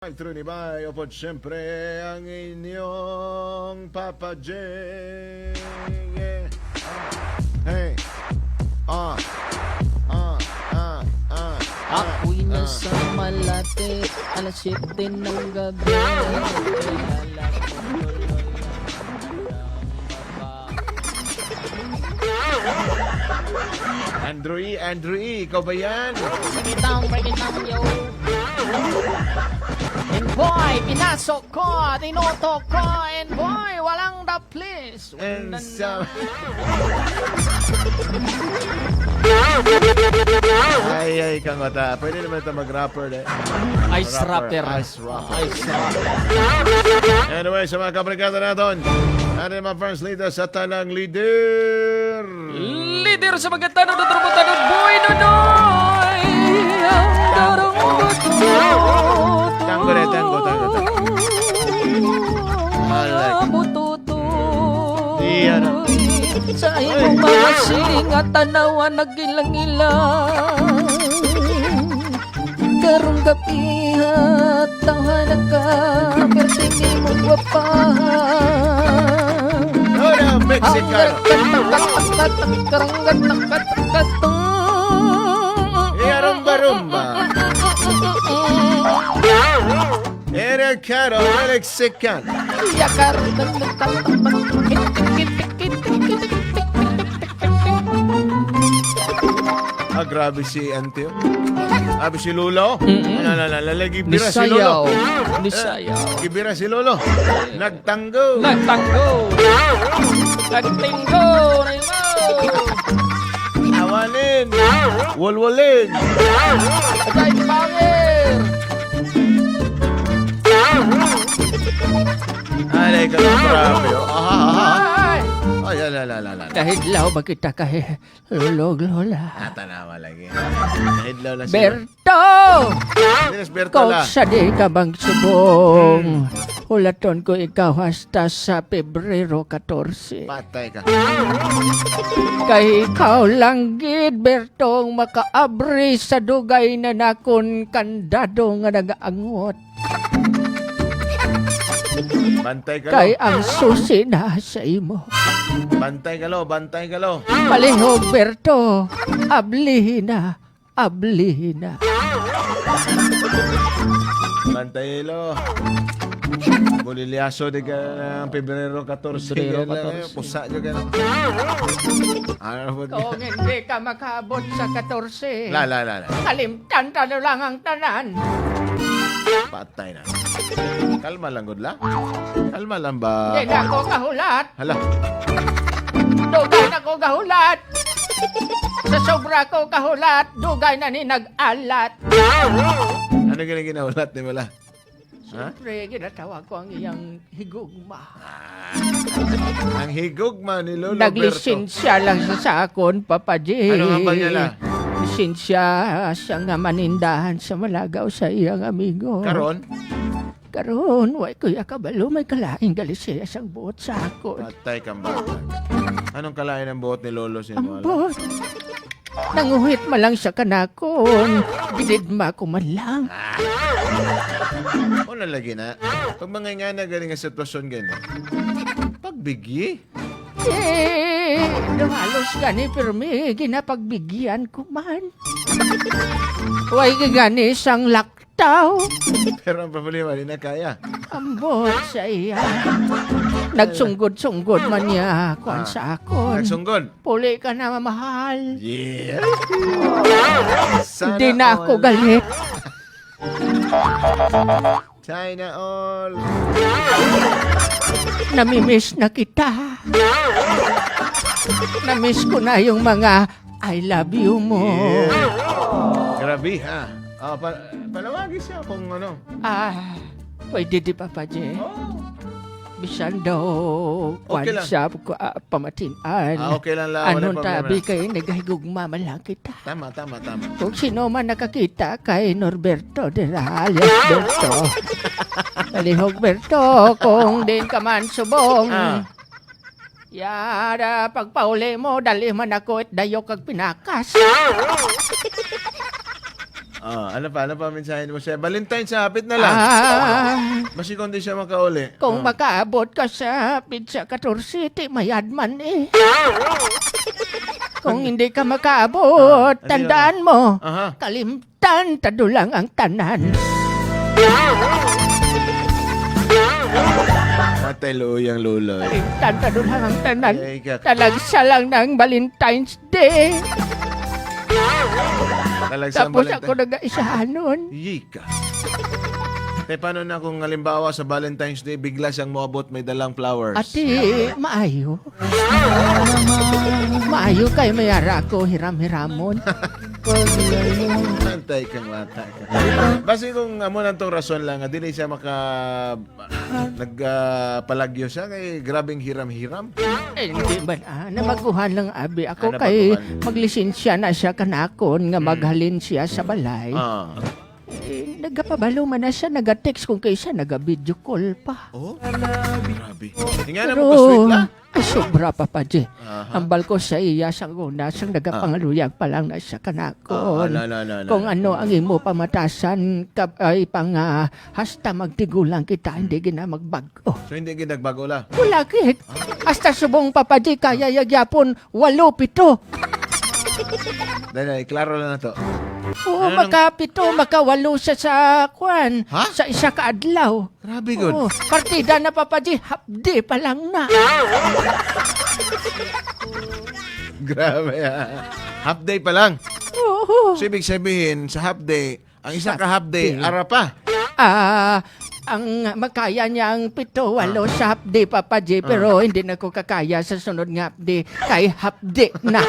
Through ni Bay, o po siyempre ang inyong Papa J. Yeah. Hey. Ako'y nasa Malate, alas 7 ng gabi. Kilala ko tuloy ang baba. Andrew E, ikaw ba yan? Break it down, yo. And boy, pinasok ko, tinutok ko, and boy, walang the please. And so... ay, kangota. Pwede naman ito mag-rapper eh. Ice rapper. Ice rapper. Ice rapper. Anyway, sa mga kabrigada natin, ano yung mga first leader sa tanang leader? Leader sa mga tanong na trabutan ng boy nonoy. Ang darong butut. Tango. Bututut. Iyan. Sa imong mga siling at tanawan nagilang-ilang. Karong gabi at tawanan ka, pertingin mo wapahan. Hola, Mexicano. Rumba. Era caro, Mexican. Grabe si Antio. Grabe si Lolo. Gibira si Lolo. Nisayaw. Gibira si Lolo. Nagtanggo. Nagtanggo. Nagtinggo. Awanin. Walwalin. Agay pangir. Alay ka lang, grabe. Ay, Kahidlaw ba kita lulog lola? tanawa lagi. Hidlaw na siya. Berto! Dinas Berto Kung la. sa di ka bang subong, hulaton ko ikaw hasta sa Pebrero 14. Patay ka. Kay ikaw lang gid Bertong makaabri sa dugay na nakon kandado nga nagaangot. Bantay ka Kay lo. ang susi na sa imo. Bantay ka lo. Palihog Berto, ablihin na. Bantay lo. Bulilyaso di ka ng Pebrero 14. Pebrero Ganun, 14. Pusa nyo ka na. Ano ba? Kung hindi ka makaabot sa 14, La. kalimtan ka na lang ang tanan. Patay na. Kalma lang, good la. Kalma lang ba? Hindi na ako kahulat. Hala. Dugay na ko kahulat. Sa sobra ko kahulat, dugay na ni nag-alat. Ano ginaulat ni Mala? Ha? Siyempre, ginatawag ko ang iyang higugma. Ang higugma ni Lolo Berto. Naglisensya lang siya sa akon, Papa J. Ano ang niya la? Lisensya siya nga manindahan sa Malagaw sa iyang amigo. Karon, way kuya kabalo, may kalaing galisya sang buot sa akon. Patay kang bata. Anong kalain ng buhot ni Lolo si Ang Mala? buot. Nanguhit ma lang siya kanakon. Binidma ko man lang. O nalagi na. Pag mga nga na galing ang sitwasyon ganyan. Pagbigyi. Halos gani pirmi, ginapagbigyan ko man. Way gani sang laktaw. Pero ang problema, di na kaya. Ambot sa iya. Nagsunggod-sunggod man niya kung sa akon. Nagsunggod. Puli ka na mahal. Yeah. Sana Di na ako all. galit. China all. Namimiss na kita. Namiss ko na yung mga I love you mo. Yeah. Grabe ha. Palawagi siya kung ano. Pwede di Papa J. Oh. Bisan daw Okay lang. kwansa ko pamatinan. Okay lang la. Wala Anong problema. tabi kayo nagahigugma man lang kita. Tama. Kung sino man nakakita kay Norberto de la alias Berto. Palihog Berto, kung din ka man subong. Yara, pagpauli mo, dali man ako at dayo kag pinakas. Ano pa mensahe mo siya? Valentine sa hapit na lang. Basi kung di siya makauli. Kung makaabot ka sa pizza 14, mayadman eh. Kung hindi ka makaabot, tandaan mo, kalimtan, tadulang ang tanan. Atay luyang luloy. Kalimtan, tadulang ang tanan. Ay, kak- Talagsa lang ng Valentine's Day. Talagsang Tapos Valentine. ako nag-aisahan nun. Yika. Paano na kung halimbawa sa Valentine's Day, bigla siyang moabot may dalang flowers? Ate, maayo. Maayo kay mayara ko, hiram-hiramon. Antay kang mata ka. Basi kung amo nang tong rason lang, dili siya nagpalagyo siya kay grabing hiram-hiram. Eh, hindi ba na maguhan lang abi ako Ah, kay nabaguhan. maglisensya na siya kanakon nga maghalin siya sa balay. Eh, nagapabalo man na siya, nagatext kung kaysa naga-video call pa. Oh, grabe. Nga na mo ka-sweet la? Ay, sobra pa pa, Je. Aha. Ambal ko sa iya sa guna, siyang nagapangaluyag pa lang na siya kanakon. Kung ano ang imo pamatasan, ay pang hasta magtigulang kita, hindi gina magbago. So hindi ginagbago la? Wala kit. Hasta subong papaji kaya yagyapon 8-7. Dahil, klaro lang na to. Oo, Ano nang- 7, 8 siya sa kwan. Ha? Sa isa ka adlaw. Grabe good. Oo, partida na papaji, hapdi pa lang na. Grabe Half day pa lang. Oo. So ibig sabihin, sa half day, ang isa ka half day, ara pa. Ang makaya niya ang 7-8 sa hapdi papaji, pero hindi na ko kakaya sa sunod nga hapdi. Kay hapdi na.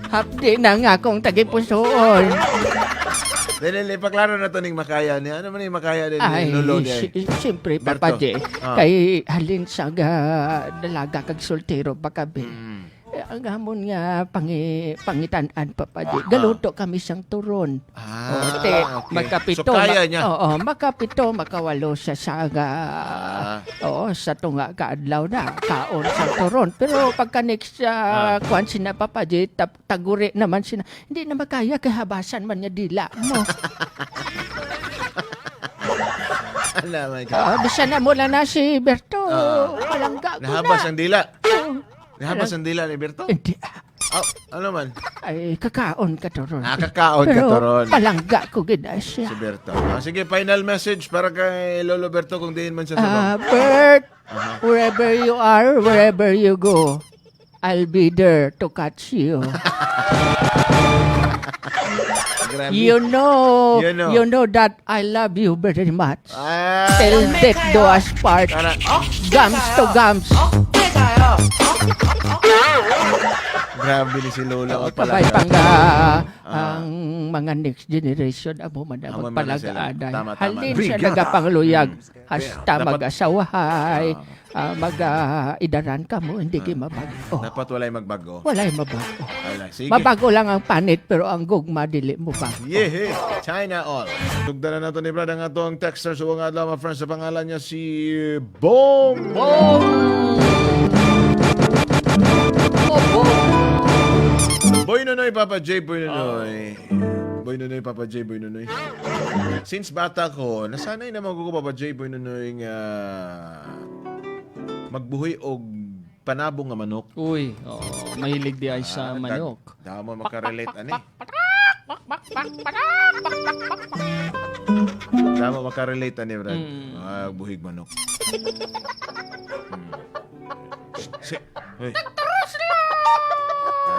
Hapdi na nga kung tagipusoon. Dahil, paklaro na to ning makaya niya. Ano man yung makaya din Ay, ni Lolo niya? siyempre, Berto. papaji. Ah. Kay halin sa dalaga kag soltero pa kabi. Ang hamon nga pangitanan papaji. Galuto kami siyang turon. Okay. Makapito. So kaya niya? Oo, makapito, makawalo siya sa sa tunga kaadlaw na. Kaon sa turon. Pero pagka next kwan sina papaji, taguri naman sina. Hindi na makaya kahabasan man niya dila mo. Alam ka. Bisa na mula na si Berto. Palangga ko Nahabas na. ang dila. Nahabas ang dila ni Berto? Hindi. Ano man? Ay, kakaon ka turon. Nakakaon ka Pero toron. palangga ko gina siya. Si Berto. Sige, final message para kay Lolo Berto kung diin man siya sa Bert, wherever you are, wherever you go, I'll be there to catch you. Grabe. You know You know. that I love you very much. Ah, Till death do us part. Tara. Gums to gums. Grabe ni si Lolo. Kabay pang ang mga next generation amo man Amo man magpalagaaday. sila. Tama. Halin siya nagapangluyag. Hasta Dapat- magasawahay. Mag-idaran ka mo, hindi kayo mabago. Dapat walay magbago. Walay mabago. Ala, sige. Mabago lang ang panit, pero ang gugma dili mo bago. Yeah, China all. Tugda na nato ni Brad ang atong texter sa mga adlaw, my friends, sa pangalan niya si Bong. Boy Nonoy, Papa J, Boy Nonoy. Boy Nonoy, Papa J, Boy Nonoy. Since bata ko, nasanay naman ko Papa J, Boy Nonoy nga magbuhay og panabong nga manok. Uy, mahilig di ay sa manok. Damo makarelate ani. Damo makarelate ani, Brad. Buhig manok. Si, hoy.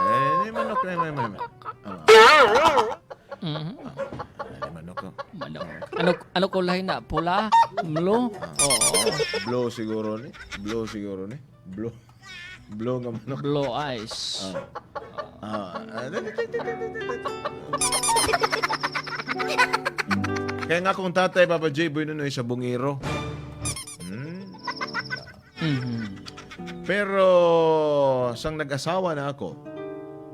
Ay, manok na manok. Ay, manok. Manok. Ano kulay na? Pula? Mlo? Blow siguro ni. Blow siguro ni. Blow. Blow nga manok. Blue eyes. Kaya nga kung tatay Papa J Boy Nunoy sa bungiro. Pero sang nag-asawa na ako,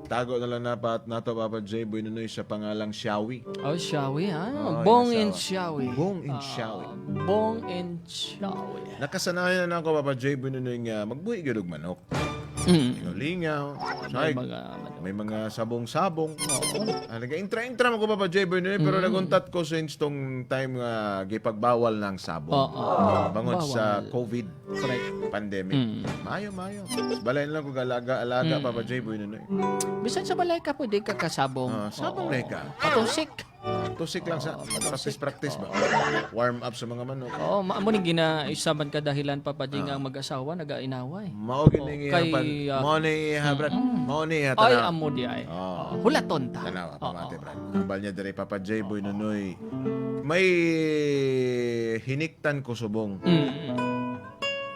tago na lang nato Papa J Boy Nunoy sa pangalang Xiaowi. Oh, Xiaowi, ha? Oh, Bong yung and asawa. Xiaowi. Bong and Xiaowi. Bong and Xiaowi. Nakasanayan na ako Papa J Boy Nunoy nga magbuhi gyud og manok. lingaw. May Ay, mga may mga sabong-sabong. Oo. Nag-intra-intra mo ko Papa J. Boy Nunoy, pero naguntat ko since tong time nga gipagbawal ng sabong. Bangod sa COVID Correct. pandemic. Mayo. Balay lang ko alaga Papa J. Boy Nunoy. Bisan sa balay ka, pwede ka kasabong. Sabong na ka. Patusik. Tusik lang sa practice ba? Warm up sa mga manok. Oo, maamo ni ginaisaban ka dahilan Papa J nga ang mag-asawa nag-inaway. Mao gini kay, mao ni brad. Mao ni Ay, tanaw. amo di ay. Oo. Hulaton ta. Tanaw pamate brad. Ambal niya diri Papa J. Boy Nunoy. May hiniktan ko subong.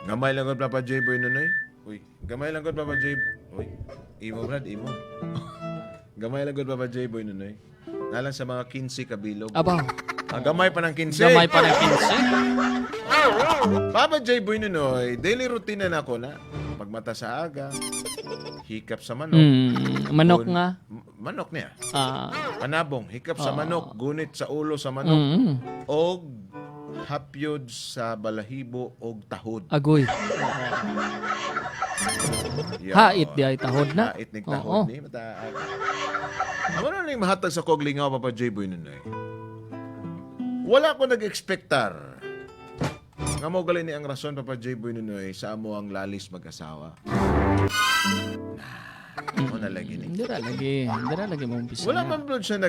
Gamay lang gud Papa J. Boy Nunoy. Uy, gamay lang gud Papa J. Uy, imo brad, imo. Gamay lang gud Papa J. Boy Nunoy. Nalang sa mga 15 kabilog. Abaw. Gamay pa ng 15. Gamay pa ng 15. Papa J. Boy Nunoy, daily routine na ako na. Pagmata sa aga, hikap sa manok. Manok nga. Manok niya. Panabong. Panabong, hikap sa manok, gunit sa ulo sa manok, og hapyod sa balahibo og tahod. Agoy. Hait di ay tahod na. Hait ning Oo. tahod ni mata. Amo na ning mahatag sa kog lingaw Papa J. Boy Nunoy. Wala ko nag-expectar. Nga mo gali ni ang rason Papa J. Boy Nunoy sa amo ang lalis mag-asawa. Ano na lagi ni? Hindi ra lagi mo umpisa. Wala man blood siya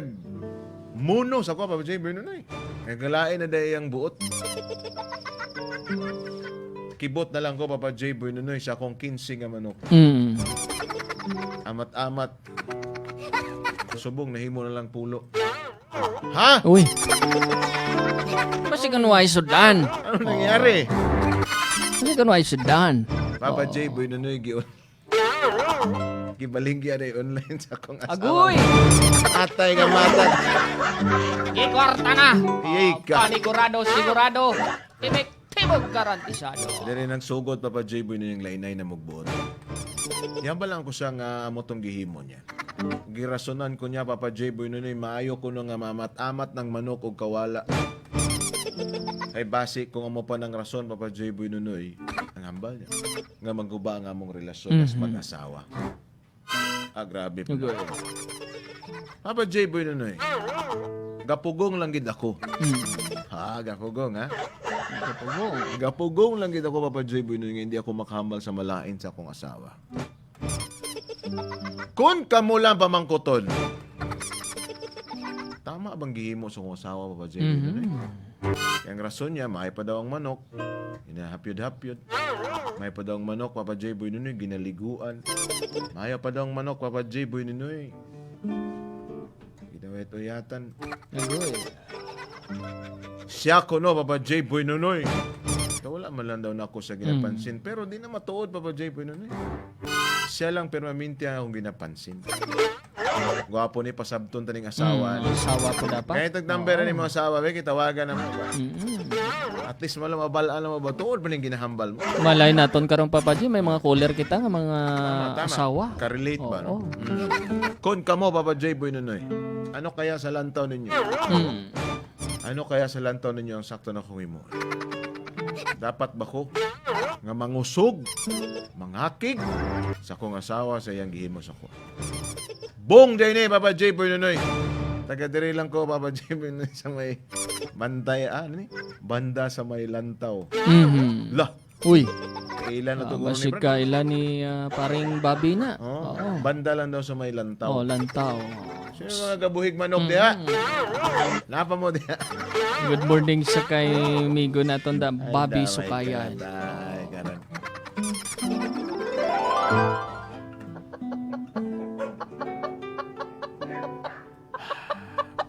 muno sa ko Papa J. Boy Nunoy. Nagalain na day ang buot. Kibot na lang ko Papa J. Boy Nunoy sa akong 15 nga manok. Amat-amat. Subong nahimo na lang pulo. Ha? Uy. Kasi kanway sudan. Ano nangyari? Kasi kanway sudan. Papa J. Boy Nunoy gion. Gibalinggi na online sa akong asawa. Agoy. Atay nga mata. Ikwarta na. Iyay ka. Sigurado. Epektibong garantisado. Dere nang sugod Papa J. Boy Nunoy yung lainay na magbuot. Yan ba lang ko siya nga motong gihimo niya. Girasonan ko niya Papa J. Boy Nunoy, maayo ko nga mamat-amat ng manok o kawala. Ay base kung amo pa ng rason Papa J. Boy Nunoy, ang hambal niya. Nga magguba ang among relasyon as mag-asawa. Grabe po. Papa J. Boy Nunoy, gapugong lang gid ako. Gapugong ha? Gapugong lang gid ako Papa J. Boy Nunoy, nga hindi ako makahambal sa malain sa akong asawa. Kun kamo lang pamangkoton. Tama bang gihimo sa akong asawa Papa J. Boy Nunoy? Ang rason niya, maay pa daw ang manok. Hinahapyod-hapyod. May pa daw ang manok, Papa J. Boy Nunoy, ginaliguan. Maaya pa daw ang manok, Papa J. Boy Nunoy. Ginawet-uyatan. Agoy. Siya ko no, Papa J. Boy Nunoy. Wala man lang daw na ako sa ginapansin. Pero di na matuod, Papa J. Boy Nunoy. Siya lang permanente akong ginapansin. Gwapo ni pasabton taning asawa. Asawa po dapat. Kahit nag-number ni mga asawa, kitawagan na mo ba? At least malam mabalaan mo ba? Tuod ba ning ginahambal mo? Malay naton karong Papa J, may mga caller kita nga mga Tama. asawa. Ka-relate ba, no? Oo. Kun kamo, Papa J. Boy Nunoy, ano kaya sa lantaw ninyo? Ano kaya sa lantaw ninyo ang sakto na kumimo? Dapat ba ko nga mangusog, manghakig sa kong asawa sa iyang gihimo sa ko? Bong day ni Papa J. Boy Nunoy. Taga diri lang ko Papa J. Boy Nunoy sa may bantay ni? Banda sa may lantaw. Lah, Uy. ilan na to guro ni Basig Brad? ka ilan ni paring Bobby na. Oh, Oo. banda lang daw sa may lantaw. Lantaw. Sino mga gabuhig manok diha? Napa mo diha? Good morning sa kay Migo naton da Bobby Sukayan. Ay, karan.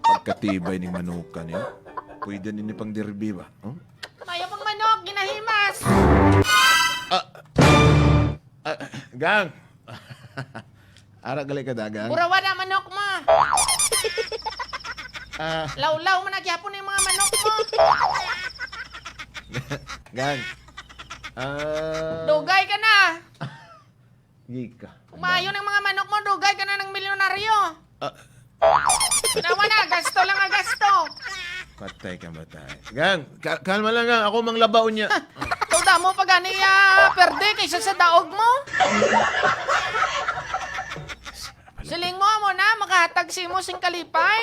Pagkatibay ni manukan niya. Pwede nini pang derby ba? Huh? Mayo pang manok, ginahimas. Gang! Ara gali ka dagang. Burawa na manok mo. Ah, Law-law mo nagyapon yung mga manok mo. gang. Dugay ka na. Yika. Umayo ng mga manok mo, dugay ka na ng milyonaryo. Nawa na, gasto lang ang gasto. Patay ka, patay. Gang, kalma lang gang. Ako mang labaon niya. damo pa ganiya, perde kaysa sa daog mo. Siling mo na, makahatag si mo sing kalipay.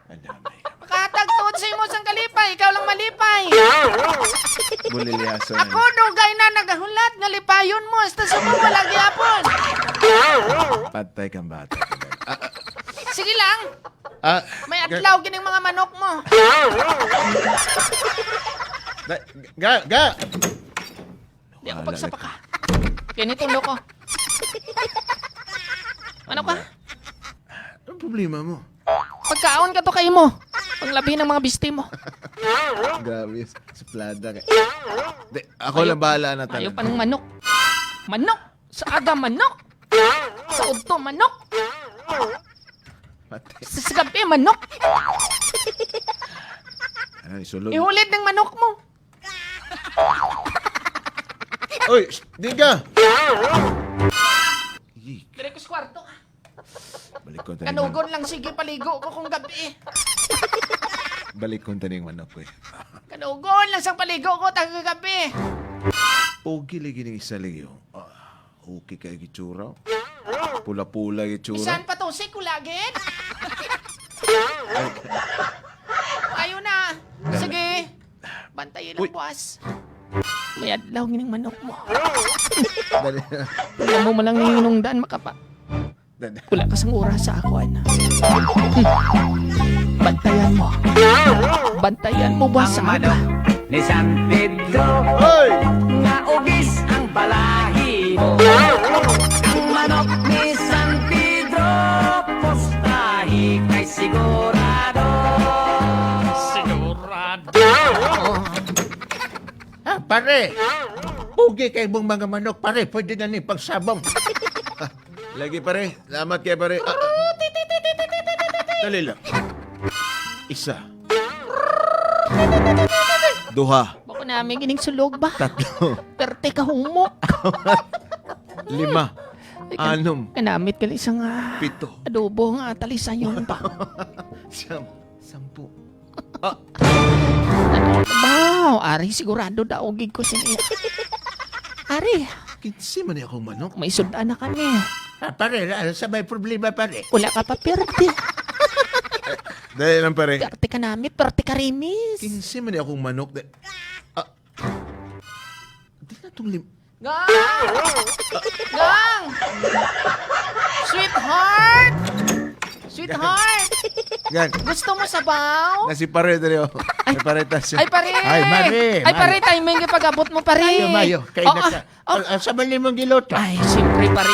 Adamay. Makahatag tuod si mo sang kalipay, ikaw lang malipay. Buliliaso Ako dugay na nagahulat nga lipayon mo, hasta sa mo wala gyapon. Patay kang bata. Sige lang, may adlaw gining mga manok mo. Ga! Di ako pagsapaka. Kinitulo ko. Ano ka? Anong problema mo? Pagkaon ka to kay mo. Panglabi ng mga bisti mo. Grabe, suplada ka. Ako lang bahala na Ayaw talaga. pa ng manok. Manok! Sa aga manok! Sa udto manok! Patay. Sa gabi manok! Ay, sulod. Ihulid ng manok mo. Oy, di ka! Dire ko sa kwarto. Balik ko tayo. Kanugon lang sige paligo ko kung gabi. Balik ko tayo manok ko eh. Kanugon lang sang paligo ko taga gabi. Pogi lagi ng isa lagi yung. Okay kayo gitsura. Pula-pula gitsura. Bisan pa to si kulagin. Ayaw na. Sige. Bantayin lang Uy. buwas. May adlaw ng manok mo. Dali. Wala mo malang ninungdan makapa. Dali. Wala ka sang oras sa ako, ana. Bantayan mo. Bantayan mo ba sa aga? Ni San Pedro Hoy! nga ugis ang balahibo. Ang manok ni San Pedro postahi kay sigurado. Pare, pugi kay mong mga manok, pare. Pwede na ni pagsabong. Lagi pare. Salamat kay pare. Dali lang. Isa. Duha. Bako namin gining sulog ba? Tatlo. Perte ka humok. Lima. Anom. Kanamit ka isang Pito. adobo nga talisayon ba? Sampu. Wow, Ari, sigurado daogig ko siya. Ari, Kinsi man akong manok. may sudan na kami. Pare, sa may problema, pare. Wala ka pa perte. Dali lang pare. Perte ka namin, perte ka rimis. Kinsi man akong manok. Di na itong Gang! Gang! Sweetheart! Sweetheart! Gan. Gusto mo sabaw? Nasi pare dali oh. May pare tas. Ay, pare! Ay, Mari, Ay, pare, timing yung pag-abot mo, pare! Mayo, kay Oh, nasa. Sa mali mong giloto. Ay, siyempre, pare,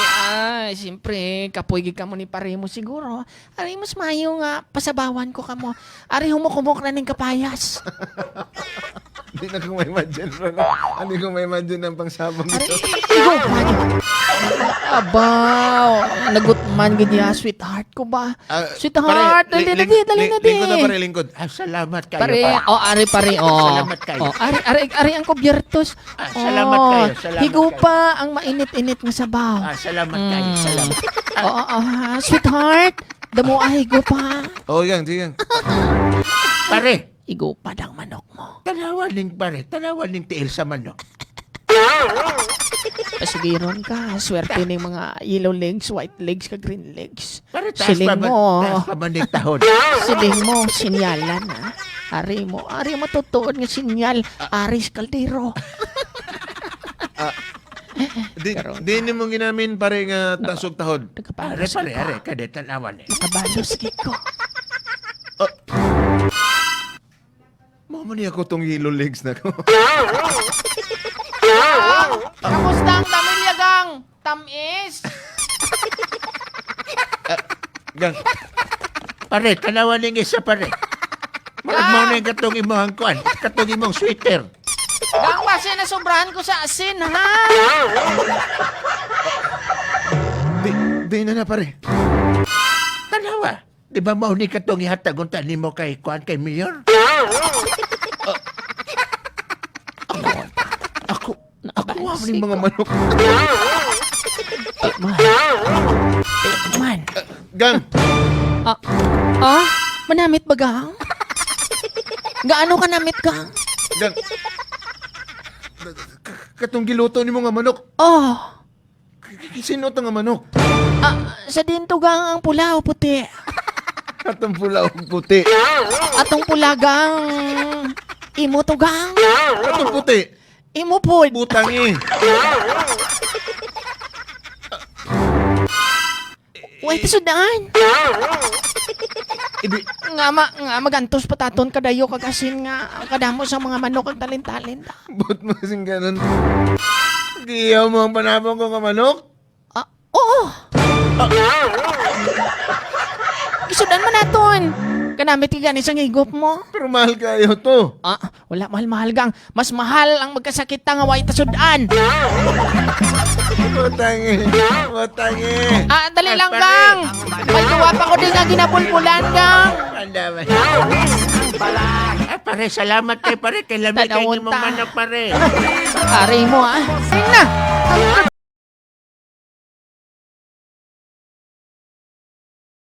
siyempre, kapuigig ka mo ni pare mo siguro. Ari, mas mayo nga, pasabawan ko ka mo. Ari, humok-humok na ng kapayas. Hindi na kong may imagine. Hindi ko may imagine ng pangsabong Ari, ito. igo pa niyo. Abaw, nagutman ganyan, sweetheart ko ba? Sweetheart, dali na di, dali na di. Lingkod na pare, lingkod. Salamat kayo, Pare, pare. pare, Salamat kayo. Ari ang kubyertos. Salamat kayo, salamat Higo kayo. pa ang mainit-init nga sabaw. Salamat kayo, salamat. Sweetheart, damo higo pa. Oh, yan, yan. Pare, Higo pa dang manok mo. tanawan ning pare, tanawan ning tiil sa manok. Pasigiron ka, swerte ng mga yellow legs, white legs, ka green legs. Pare, Siling mo. taas pa man ning tahod. Siling mo, sinyalan ha. Ari mo tutuon nga sinyal. Aris Caldero. Di ni mo ginamin pare nga tasog tahod. Pare, Nagkabalos pare, ka. are, kada tanawan eh. Nakabalos ko. Mama niya ko tong yellow legs na ko. Kamusta ang pamilya, gang? Tamis? Gang. Pare, tanawan ning isa, pare. Mo ning katong imong kuan, katong imong sweater. Gang, kasi nasobrahan ko sa asin, ha? Di na pare. Tanawa. Di ba mao ni katong ihatag unta nimo kay kuan kay Mayor? Ako Nakabalos ning mga manok. Man. Gang. Manamit ba, gang? Gaano ka namit, gang? Gang. Katong giluto ni mo nga manok. Oh, Sino to nga manok? sa dintugang ang pula o puti. Katong pula o puti. Atong pulagang imo tugang. Katong puti. Imo pod. Butangi. Wait, sudan. Ibi, Nga magantos pataton kadayo kagasin nga kadamo sa mga manok ang talent-talent. ba't mo kasing ganun? Giyaw mo ang panabong ko nga manok? Oo. Isudan man naton. Kanamit ka gani sa higop mo. Pero mahal kayo to. Wala mahal gang. Mas mahal ang magkasakit nga way tasudan. Butangi. Butangi. Dali lang gang. May tuwa pa ko din nga ginapulpulan gang. Andaman. Pare, salamat kay pare. Kay lamig kay Tanawon mo ta. manok pare. Ari mo Ay na.